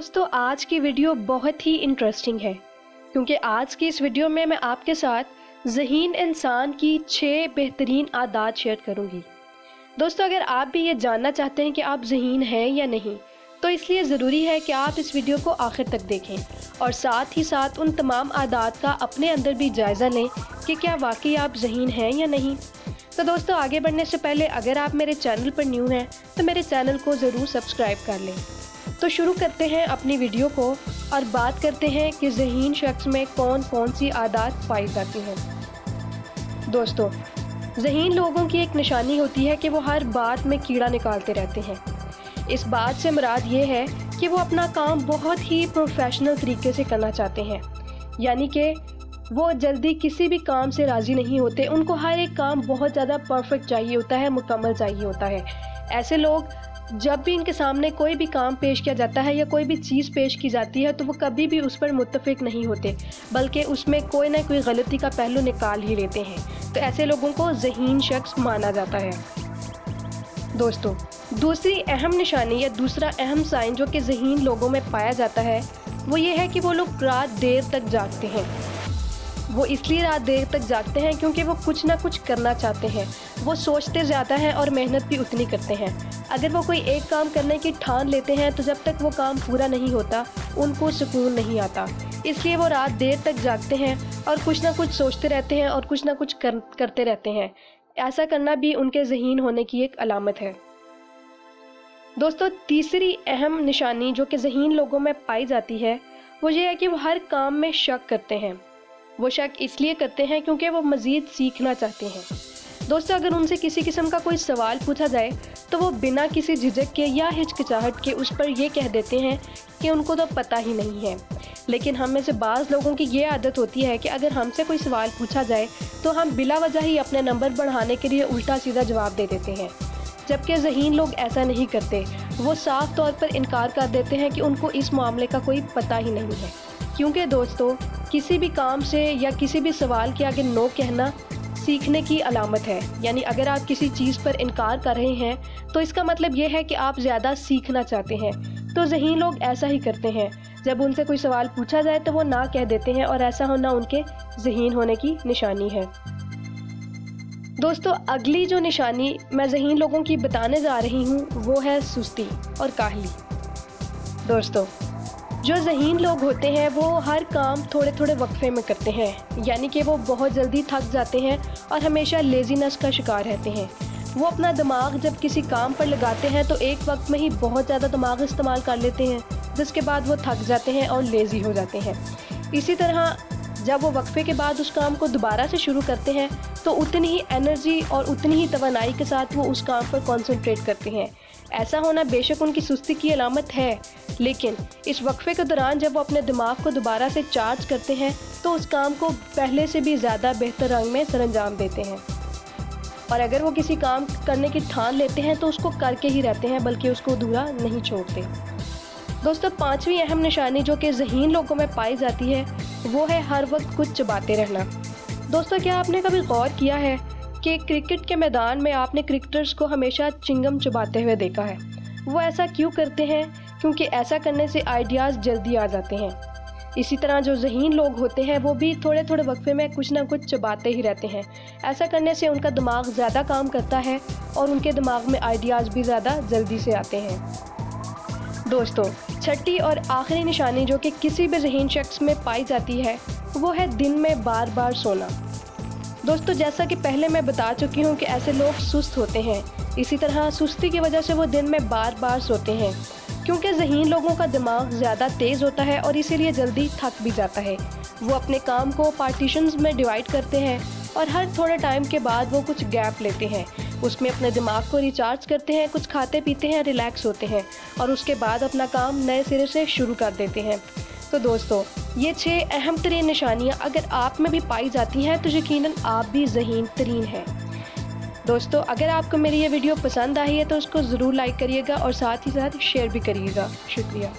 दोस्तों आज की वीडियो बहुत ही इंटरेस्टिंग है क्योंकि आज की इस वीडियो में मैं आपके साथ ज़हीन इंसान की 6 बेहतरीन आदत शेयर करूंगी। दोस्तों अगर आप भी ये जानना चाहते हैं कि आप ज़हीन हैं या नहीं तो इसलिए ज़रूरी है कि आप इस वीडियो को आखिर तक देखें और साथ ही साथ उन तमाम आदत का अपने अंदर भी जायज़ा लें कि क्या वाकई आप ज़हीन हैं या नहीं। तो दोस्तों आगे बढ़ने से पहले अगर आप मेरे चैनल पर न्यू हैं तो मेरे चैनल को ज़रूर सब्सक्राइब कर लें। तो शुरू करते हैं अपनी वीडियो को और बात करते हैं कि ज़हीन शख्स में कौन कौन सी आदत पाई जाती हैं। दोस्तों ज़हीन लोगों की एक निशानी होती है कि वो हर बात में कीड़ा निकालते रहते हैं। इस बात से मुराद ये है कि वो अपना काम बहुत ही प्रोफेशनल तरीके से करना चाहते हैं, यानी कि वो जल्दी किसी भी काम से राज़ी नहीं होते। उनको हर एक काम बहुत ज़्यादा परफेक्ट चाहिए होता है, मुकम्मल चाहिए होता है। ऐसे लोग जब भी इनके सामने कोई भी काम पेश किया जाता है या कोई भी चीज़ पेश की जाती है तो वो कभी भी उस पर मुत्तफिक नहीं होते, बल्कि उसमें कोई ना कोई गलती का पहलू निकाल ही लेते हैं। तो ऐसे लोगों को ज़हीन शख्स माना जाता है। दोस्तों दूसरी अहम निशानी या दूसरा अहम साइन जो कि ज़हीन लोगों में पाया जाता है वो ये है कि वो लोग रात देर तक जागते हैं। वो इसलिए रात देर तक जागते हैं क्योंकि वो कुछ ना कुछ करना चाहते हैं। वो सोचते ज़्यादा हैं और मेहनत भी उतनी करते हैं। अगर वो कोई एक काम करने की ठान लेते हैं तो जब तक वो काम पूरा नहीं होता उनको सुकून नहीं आता। इसलिए वो रात देर तक जागते हैं और कुछ ना कुछ सोचते रहते हैं और कुछ ना कुछ करते रहते हैं। ऐसा करना भी उनके ज़हीन होने की एक अलामत है। दोस्तों तीसरी अहम निशानी जो कि ज़हीन लोगों में पाई जाती है वो ये है कि वो हर काम में शक करते हैं। वो शक इसलिए करते हैं क्योंकि वो मज़ीद सीखना चाहते हैं। दोस्तों अगर उनसे किसी किस्म का कोई सवाल पूछा जाए तो वो बिना किसी झिझक के या हिचकिचाहट के उस पर ये कह देते हैं कि उनको तो पता ही नहीं है। लेकिन हम में से बाज़ लोगों की ये आदत होती है कि अगर हमसे कोई सवाल पूछा जाए तो हम बिला वजह ही अपने नंबर बढ़ाने के लिए उल्टा सीधा जवाब दे देते हैं, जबकि ज़हीन लोग ऐसा नहीं करते। वो साफ तौर पर इनकार कर देते हैं कि उनको इस मामले का कोई पता ही नहीं है। क्योंकि दोस्तों किसी भी काम से या किसी भी सवाल के आगे नो कहना सीखने की अलामत है। यानी अगर आप किसी चीज़ पर इनकार कर रहे हैं तो इसका मतलब ये है कि आप ज़्यादा सीखना चाहते हैं। तो ज़हीन लोग ऐसा ही करते हैं, जब उनसे कोई सवाल पूछा जाए तो वो ना कह देते हैं और ऐसा होना उनके ज़हीन होने की निशानी है। दोस्तों अगली जो निशानी मैं ज़हीन लोगों की बताने जा रही हूँ वो है सुस्ती और काहली। दोस्तों जो ज़हीन लोग होते हैं वो हर काम थोड़े थोड़े वक्फे में करते हैं, यानी कि वो बहुत जल्दी थक जाते हैं और हमेशा लेज़ीनेस का शिकार रहते हैं। वो अपना दिमाग जब किसी काम पर लगाते हैं तो एक वक्त में ही बहुत ज़्यादा दिमाग इस्तेमाल कर लेते हैं, जिसके बाद वो थक जाते हैं और लेज़ी हो जाते हैं। इसी तरह जब वो वक्फे के बाद उस काम को दोबारा से शुरू करते हैं तो उतनी ही एनर्जी और उतनी ही तवानाई के साथ वो उस काम पर कॉन्सेंट्रेट करते हैं। ऐसा होना बेशक उनकी सुस्ती की अलामत है, लेकिन इस वक्फे के दौरान जब वो अपने दिमाग को दोबारा से चार्ज करते हैं तो उस काम को पहले से भी ज़्यादा बेहतर रंग में सरअंजाम देते हैं। और अगर वो किसी काम करने की ठान लेते हैं तो उसको करके ही रहते हैं, बल्कि उसको अधूरा नहीं छोड़ते। दोस्तों पांचवी अहम निशानी जो कि ज़हीन लोगों में पाई जाती है वो है हर वक्त कुछ चबाते रहना। दोस्तों क्या आपने कभी गौर किया है कि क्रिकेट के मैदान में आपने क्रिकेटर्स को हमेशा चिंगम चबाते हुए देखा है? वो ऐसा क्यों करते हैं? क्योंकि ऐसा करने से आइडियाज़ जल्दी आ जाते हैं। इसी तरह जो ज़हीन लोग होते हैं वो भी थोड़े थोड़े वक्फे में कुछ ना कुछ चबाते ही रहते हैं। ऐसा करने से उनका दिमाग ज़्यादा काम करता है और उनके दिमाग में आइडियाज़ भी ज़्यादा जल्दी से आते हैं। दोस्तों छठी और आखिरी निशानी जो कि किसी भी ज़हीन शख्स में पाई जाती है वो है दिन में बार बार सोना। दोस्तों जैसा कि पहले मैं बता चुकी हूँ कि ऐसे लोग सुस्त होते हैं। इसी तरह सुस्ती की वजह से वो दिन में बार बार सोते हैं, क्योंकि ज़हीन लोगों का दिमाग ज़्यादा तेज़ होता है और इसीलिए जल्दी थक भी जाता है। वो अपने काम को पार्टीशंस में डिवाइड करते हैं और हर थोड़े टाइम के बाद वो कुछ गैप लेते हैं, उसमें अपने दिमाग को रिचार्ज करते हैं, कुछ खाते पीते हैं, रिलैक्स होते हैं और उसके बाद अपना काम नए सिरे से शुरू कर देते हैं। तो दोस्तों ये 6 अहम तरीन निशानियाँ अगर आप में भी पाई जाती हैं तो यकीनन आप भी ज़हीन तरीन हैं। दोस्तों अगर आपको मेरी ये वीडियो पसंद आई है तो उसको ज़रूर लाइक करिएगा और साथ ही साथ शेयर भी करिएगा। शुक्रिया।